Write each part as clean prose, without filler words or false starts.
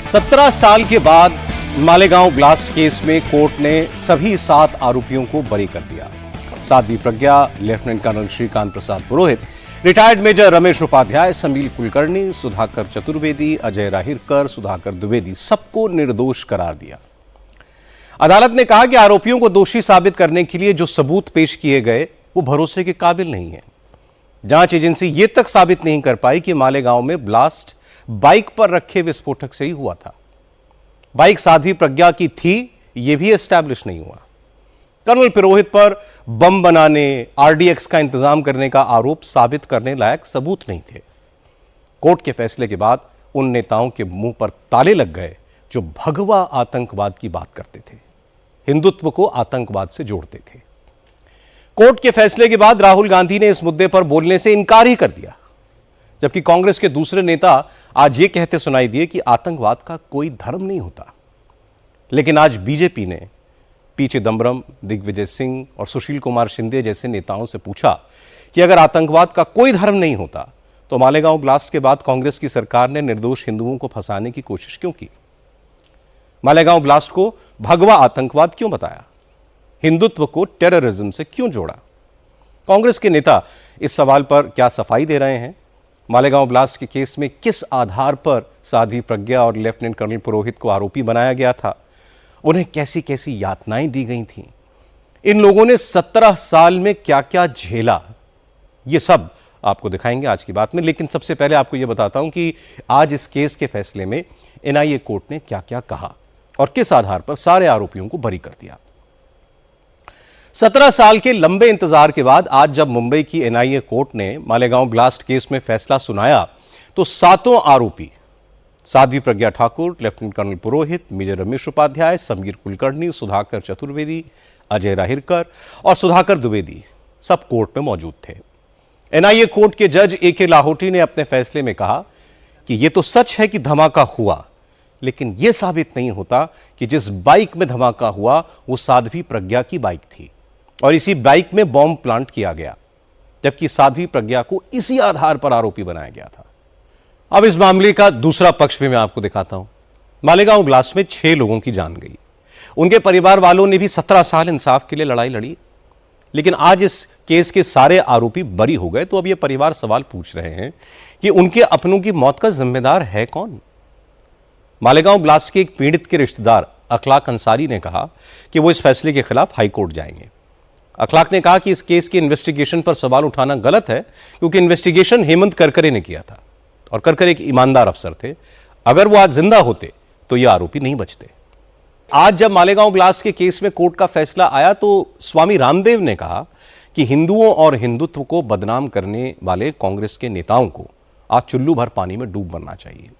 17 साल के बाद मालेगांव ब्लास्ट केस में कोर्ट ने सभी 7 आरोपियों को बरी कर दिया। Sadhvi Pragya, lieutenant colonel Shrikant Prasad Purohit, retired major Ramesh Upadhyay, Sameer Kulkarni, Sudhakar Chaturvedi, Ajay Rahirkar, Sudhakar Dwivedi सबको निर्दोष करार दिया। अदालत ने कहा कि आरोपियों को दोषी साबित करने के लिए जो सबूत पेश किए गए वो भरोसे के काबिल नहीं है। जांच एजेंसी ये तक साबित नहीं कर पाई कि मालेगांव में ब्लास्ट बाइक पर रखे विस्फोटक से ही हुआ था। बाइक साध्वी प्रज्ञा की थी, यह भी एस्टैब्लिश नहीं हुआ। कर्नल पुरोहित पर बम बनाने, आरडीएक्स का इंतजाम करने का आरोप साबित करने लायक सबूत नहीं थे। कोर्ट के फैसले के बाद उन नेताओं के मुंह पर ताले लग गए जो भगवा आतंकवाद की बात करते थे, हिंदुत्व को आतंकवाद से जोड़ते थे। कोर्ट के फैसले के बाद राहुल गांधी ने इस मुद्दे पर बोलने से इनकार ही कर दिया, जबकि कांग्रेस के दूसरे नेता आज ये कहते सुनाई दिए कि आतंकवाद का कोई धर्म नहीं होता। लेकिन आज बीजेपी ने पी चिदंबरम, दिग्विजय सिंह और सुशील कुमार शिंदे जैसे नेताओं से पूछा कि अगर आतंकवाद का कोई धर्म नहीं होता तो मालेगांव ब्लास्ट के बाद कांग्रेस की सरकार ने निर्दोष हिंदुओं को फंसाने की कोशिश क्यों की? मालेगांव ब्लास्ट को भगवा आतंकवाद क्यों बताया? हिंदुत्व को टेररिज्म से क्यों जोड़ा? कांग्रेस के नेता इस सवाल पर क्या सफाई दे रहे हैं? मालेगांव ब्लास्ट के केस में किस आधार पर साध्वी प्रज्ञा और लेफ्टिनेंट कर्नल पुरोहित को आरोपी बनाया गया था? उन्हें कैसी कैसी यातनाएं दी गई थीं? इन लोगों ने 17 साल में क्या क्या झेला, ये सब आपको दिखाएंगे आज की बात में। लेकिन सबसे पहले आपको यह बताता हूं कि आज इस केस के फैसले में एनआईए कोर्ट ने क्या क्या कहा और किस आधार पर सारे आरोपियों को बरी कर दिया। 17 साल के लंबे इंतजार के बाद आज जब मुंबई की एनआईए कोर्ट ने मालेगांव ब्लास्ट केस में फैसला सुनाया तो 7 आरोपी साध्वी प्रज्ञा ठाकुर, लेफ्टिनेंट कर्नल पुरोहित, मेजर रमेश उपाध्याय, समीर कुलकर्णी, सुधाकर चतुर्वेदी, अजय राहिरकर और सुधाकर द्विवेदी सब कोर्ट में मौजूद थे। एनआईए कोर्ट के जज ए.के. लाहोटी ने अपने फैसले में कहा कि यह तो सच है कि धमाका हुआ, लेकिन यह साबित नहीं होता कि जिस बाइक में धमाका हुआ वो साध्वी प्रज्ञा की बाइक थी और इसी बाइक में बॉम्ब प्लांट किया गया, जबकि साध्वी प्रज्ञा को इसी आधार पर आरोपी बनाया गया था। अब इस मामले का दूसरा पक्ष भी मैं आपको दिखाता हूं। मालेगांव ब्लास्ट में 6 लोगों की जान गई। उनके परिवार वालों ने भी 17 साल इंसाफ के लिए लड़ाई लड़ी, लेकिन आज इस केस के सारे आरोपी बरी हो गए। तो अब यह परिवार सवाल पूछ रहे हैं कि उनके अपनों की मौत का जिम्मेदार है कौन? मालेगांव ब्लास्ट के एक पीड़ित के रिश्तेदार अखलाक अंसारी ने कहा कि वो इस फैसले के खिलाफ हाईकोर्ट जाएंगे। अखलाक ने कहा कि इस केस की इन्वेस्टिगेशन पर सवाल उठाना गलत है, क्योंकि इन्वेस्टिगेशन हेमंत करकरे ने किया था और करकरे एक ईमानदार अफसर थे। अगर वो आज जिंदा होते तो ये आरोपी नहीं बचते। आज जब मालेगांव ब्लास्ट के केस में कोर्ट का फैसला आया तो स्वामी रामदेव ने कहा कि हिंदुओं और हिंदुत्व को बदनाम करने वाले कांग्रेस के नेताओं को आज चुल्लू भर पानी में डूब मरना चाहिए।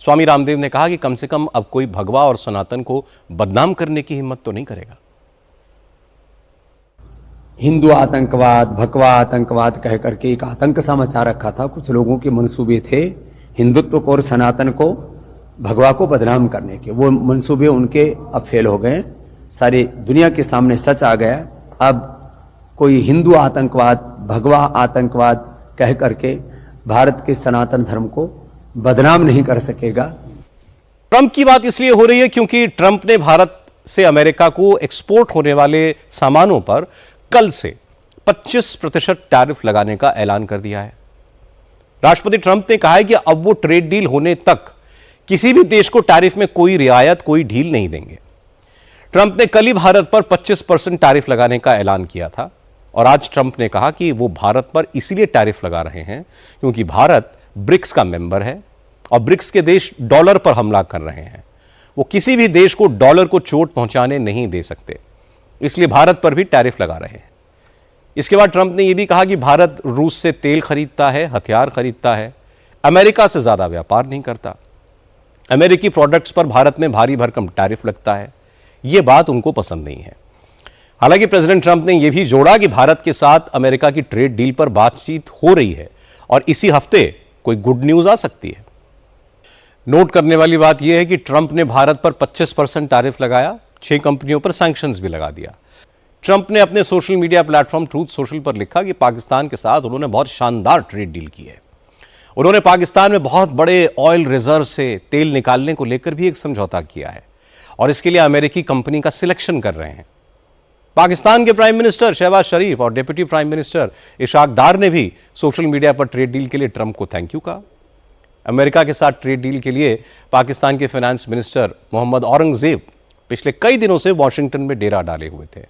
स्वामी रामदेव ने कहा कि कम से कम अब कोई भगवा और सनातन को बदनाम करने की हिम्मत तो नहीं करेगा। हिंदू आतंकवाद, भगवा आतंकवाद कह करके एक आतंक सा मचा रखा था। कुछ लोगों के मंसूबे थे हिंदुत्व को और सनातन को, भगवा को बदनाम करने के। वो मंसूबे उनके अब फेल हो गए। सारी दुनिया के सामने सच आ गया। अब कोई हिंदू आतंकवाद, भगवा आतंकवाद कह करके भारत के सनातन धर्म को बदनाम नहीं कर सकेगा। ट्रंप की बात इसलिए हो रही है क्योंकि ट्रंप ने भारत से अमेरिका को एक्सपोर्ट होने वाले सामानों पर कल से 25% टैरिफ लगाने का ऐलान कर दिया है। राष्ट्रपति ट्रंप ने कहा है कि अब वो ट्रेड डील होने तक किसी भी देश को टैरिफ में कोई रियायत, कोई ढील नहीं देंगे। ट्रंप ने कल ही भारत पर 25% टैरिफ लगाने का ऐलान किया था और आज ट्रंप ने कहा कि वो भारत पर इसलिए टैरिफ लगा रहे हैं क्योंकि भारत ब्रिक्स का मेंबर है और ब्रिक्स के देश डॉलर पर हमला कर रहे हैं। वो किसी भी देश को डॉलर को चोट पहुंचाने नहीं दे सकते, इसलिए भारत पर भी टैरिफ लगा रहे हैं। इसके बाद ट्रंप ने यह भी कहा कि भारत रूस से तेल खरीदता है, हथियार खरीदता है, अमेरिका से ज्यादा व्यापार नहीं करता। अमेरिकी प्रोडक्ट्स पर भारत में भारी भरकम टैरिफ लगता है। यह बात उनको पसंद नहीं है। हालांकि प्रेसिडेंट ट्रंप ने यह भी जोड़ा कि भारत के साथ अमेरिका की ट्रेड डील पर बातचीत हो रही है और इसी हफ्ते कोई गुड न्यूज आ सकती है। नोट करने वाली बात यह है कि ट्रंप ने भारत पर 25% टैरिफ लगाया, 6 कंपनियों पर सैंक्शंस भी लगा दिया। ट्रंप ने अपने social media platform truth social पर लिखा कि पाकिस्तान के साथ उन्होंने बहुत शानदार ट्रेड डील की है। उन्होंने पाकिस्तान में बहुत बड़े ऑयल रिजर्व से तेल निकालने को लेकर भी एक समझौता किया है और इसके लिए अमेरिकी कंपनी का सिलेक्शन कर रहे हैं। पाकिस्तान के प्राइम मिनिस्टर शहबाज शरीफ और डिप्टी प्राइम मिनिस्टर इशाक डार ने भी सोशल मीडिया पर ट्रेड डील के लिए ट्रंप को थैंक यू कहा। अमेरिका के साथ ट्रेड डील के लिए पाकिस्तान के फाइनेंस मिनिस्टर मोहम्मद औरंगजेब पिछले कई दिनों से वॉशिंगटन में डेरा डाले हुए थे।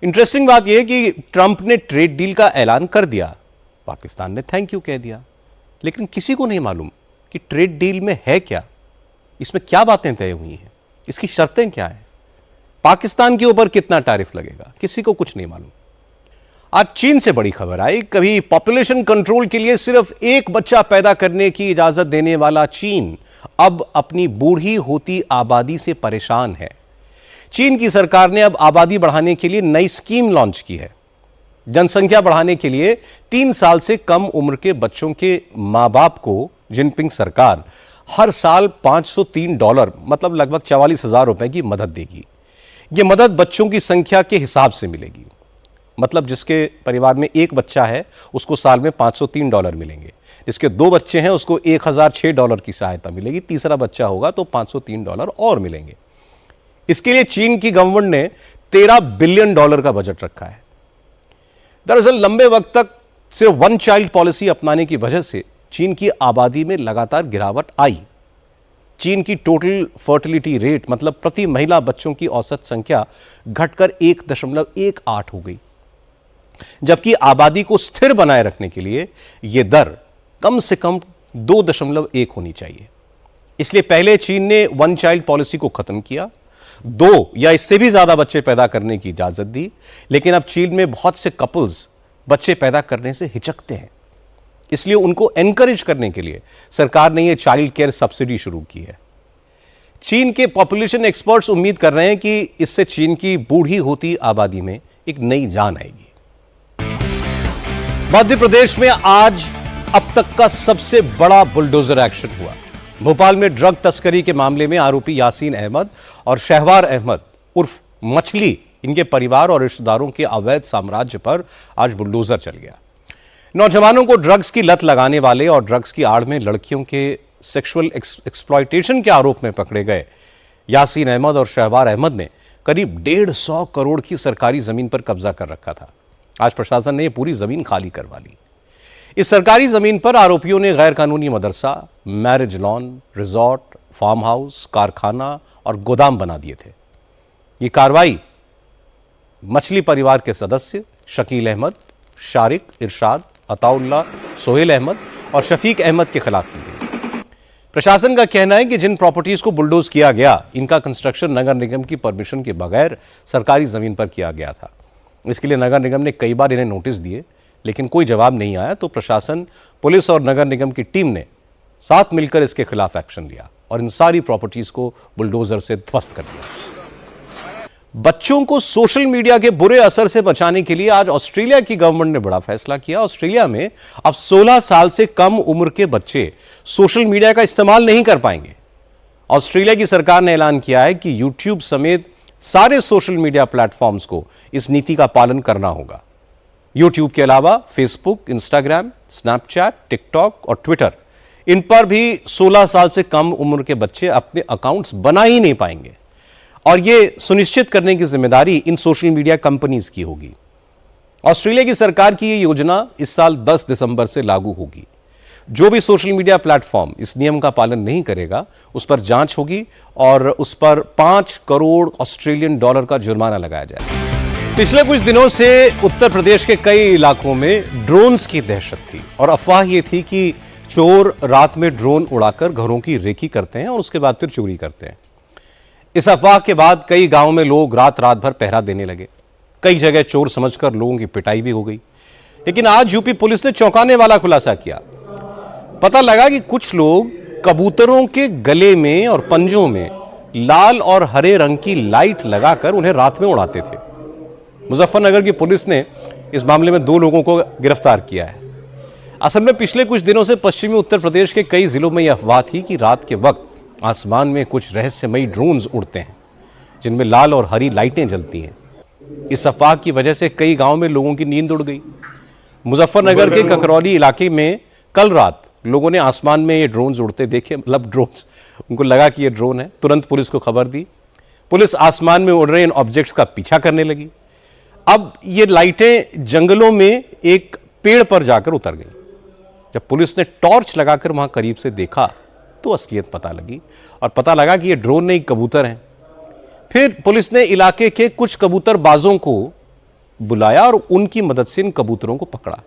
इंटरेस्टिंग बात यह कि ट्रंप ने ट्रेड डील का ऐलान कर दिया, पाकिस्तान ने थैंक यू कह दिया, लेकिन किसी को नहीं मालूम कि ट्रेड डील में है क्या, इसमें क्या बातें तय हुई हैं, इसकी शर्तें क्या हैं, पाकिस्तान के ऊपर कितना टैरिफ लगेगा, किसी को कुछ नहीं मालूम। आज चीन से बड़ी खबर आई। कभी पॉपुलेशन कंट्रोल के लिए सिर्फ एक बच्चा पैदा करने की इजाजत देने वाला चीन अब अपनी बूढ़ी होती आबादी से परेशान है। चीन की सरकार ने अब आबादी बढ़ाने के लिए नई स्कीम लॉन्च की है। जनसंख्या बढ़ाने के लिए 3 साल से कम उम्र के बच्चों के मां बाप को जिनपिंग सरकार हर साल $503 मतलब लगभग 44,000 रुपए की मदद देगी। यह मदद बच्चों की संख्या के हिसाब से मिलेगी, मतलब जिसके परिवार में एक बच्चा है उसको साल में $503 मिलेंगे, जिसके 2 बच्चे हैं उसको $1,006 की सहायता मिलेगी, तीसरा बच्चा होगा तो $503 और मिलेंगे। इसके लिए चीन की गवर्नमेंट ने $13 बिलियन का बजट रखा है। दरअसल लंबे वक्त तक सिर्फ वन चाइल्ड पॉलिसी अपनाने की वजह से चीन की आबादी में लगातार गिरावट आई। चीन की टोटल फर्टिलिटी रेट मतलब प्रति महिला बच्चों की औसत संख्या घटकर 1.18 हो गई, जबकि आबादी को स्थिर बनाए रखने के लिए यह दर कम से कम 2.1 होनी चाहिए। इसलिए पहले चीन ने वन चाइल्ड पॉलिसी को खत्म किया, 2 या इससे भी ज्यादा बच्चे पैदा करने की इजाजत दी, लेकिन अब चीन में बहुत से कपल्स बच्चे पैदा करने से हिचकते हैं। इसलिए उनको एनकरेज करने के लिए सरकार ने यह चाइल्ड केयर सब्सिडी शुरू की है। चीन के पॉपुलेशन एक्सपर्ट्स उम्मीद कर रहे हैं कि इससे चीन की बूढ़ी होती आबादी में एक नई जान आएगी। मध्य प्रदेश में आज अब तक का सबसे बड़ा बुलडोजर एक्शन हुआ। भोपाल में ड्रग तस्करी के मामले में आरोपी यासीन अहमद और शहवार अहमद उर्फ मछली, इनके परिवार और रिश्तेदारों के अवैध साम्राज्य पर आज बुलडोजर चल गया। नौजवानों को ड्रग्स की लत लगाने वाले और ड्रग्स की आड़ में लड़कियों के सेक्सुअल एक्सप्लॉयटेशन के आरोप में पकड़े गए यासीन अहमद और शहवार अहमद ने करीब 150 करोड़ की सरकारी जमीन पर कब्जा कर रखा था। आज प्रशासन ने पूरी जमीन खाली करवा ली। इस सरकारी जमीन पर आरोपियों ने गैर कानूनी मदरसा, marriage lawn, resort, farm house, कारखाना और गोदाम बना दिए थे। ये कार्रवाई मछली परिवार के सदस्य शकील अहमद, शारिक, इरशाद, अताउल्ला, सोहेल अहमद और शफीक अहमद के खिलाफ की गई। प्रशासन का कहना है कि जिन प्रॉपर्टीज को बुलडोज किया गया, इनका कंस्ट्रक्शन नगर निगम की परमिशन के बगैर सरकारी जमीन पर किया गया था। इसके लिए नगर निगम ने कई बार इन्हें नोटिस दिए, लेकिन कोई जवाब नहीं आया, तो प्रशासन, पुलिस और नगर निगम की टीम ने साथ मिलकर इसके खिलाफ एक्शन लिया और इन सारी प्रॉपर्टीज को बुलडोजर से ध्वस्त कर दिया। बच्चों को सोशल मीडिया के बुरे असर से बचाने के लिए आज ऑस्ट्रेलिया की गवर्नमेंट ने बड़ा फैसला किया। ऑस्ट्रेलिया में अब 16 साल से कम उम्र के बच्चे सोशल मीडिया का इस्तेमाल नहीं कर पाएंगे। ऑस्ट्रेलिया की सरकार ने ऐलान किया है कि यूट्यूब समेत सारे सोशल मीडिया प्लेटफॉर्म्स को इस नीति का पालन करना होगा। यूट्यूब के अलावा फेसबुक, इंस्टाग्राम, स्नैपचैट, टिकटॉक और ट्विटर, इन पर भी 16 साल से कम उम्र के बच्चे अपने अकाउंट्स बना ही नहीं पाएंगे और यह सुनिश्चित करने की जिम्मेदारी इन सोशल मीडिया कंपनीज की होगी। ऑस्ट्रेलिया की सरकार की यह योजना इस साल 10 दिसंबर से लागू होगी। जो भी सोशल मीडिया प्लेटफॉर्म इस नियम का पालन नहीं करेगा, उस पर जांच होगी और उस पर $5 करोड़ ऑस्ट्रेलियन डॉलर का जुर्माना लगाया जाएगा। पिछले कुछ दिनों से उत्तर प्रदेश के कई इलाकों में ड्रोन्स की दहशत थी और अफवाह यह थी कि चोर रात में ड्रोन उड़ाकर घरों की रेकी करते हैं और उसके बाद फिर चोरी करते हैं। इस अफवाह के बाद कई गांवों में लोग रात भर पहरा देने लगे। कई जगह चोर समझकर लोगों की पिटाई भी हो गई। लेकिन आज यूपी पुलिस ने चौंकाने वाला खुलासा किया। पता लगा कि कुछ लोग कबूतरों के गले में और पंजों में लाल और हरे रंग की लाइट लगाकर उन्हें रात में उड़ाते थे। मुजफ्फरनगर की पुलिस ने इस मामले में 2 लोगों को गिरफ्तार किया है। असल में पिछले कुछ दिनों से पश्चिमी उत्तर प्रदेश के कई जिलों में यह अफवाह थी कि रात के वक्त आसमान में कुछ रहस्यमयी ड्रोन्स उड़ते हैं जिनमें लाल और हरी लाइटें जलती हैं। इस अफवाह की वजह से कई गांवों में लोगों की नींद उड़ गई। मुजफ्फरनगर के ककरौली इलाके में कल रात लोगों ने आसमान में ये ड्रोन्स उड़ते देखे, मतलब ड्रोन्स, उनको लगा कि ये ड्रोन है, तुरंत पुलिस को खबर दी। पुलिस आसमान में उड़ रहे इन ऑब्जेक्ट्स का पीछा करने लगी। अब ये लाइटें जंगलों में एक पेड़ पर जाकर उतर गई। जब पुलिस ने टॉर्च लगाकर वहां करीब से देखा तो असलियत पता लगी और पता लगा कि ये ड्रोन नहीं, कबूतर हैं। फिर पुलिस ने इलाके के कुछ कबूतरबाजों को बुलाया और उनकी मदद से इन कबूतरों को पकड़ा।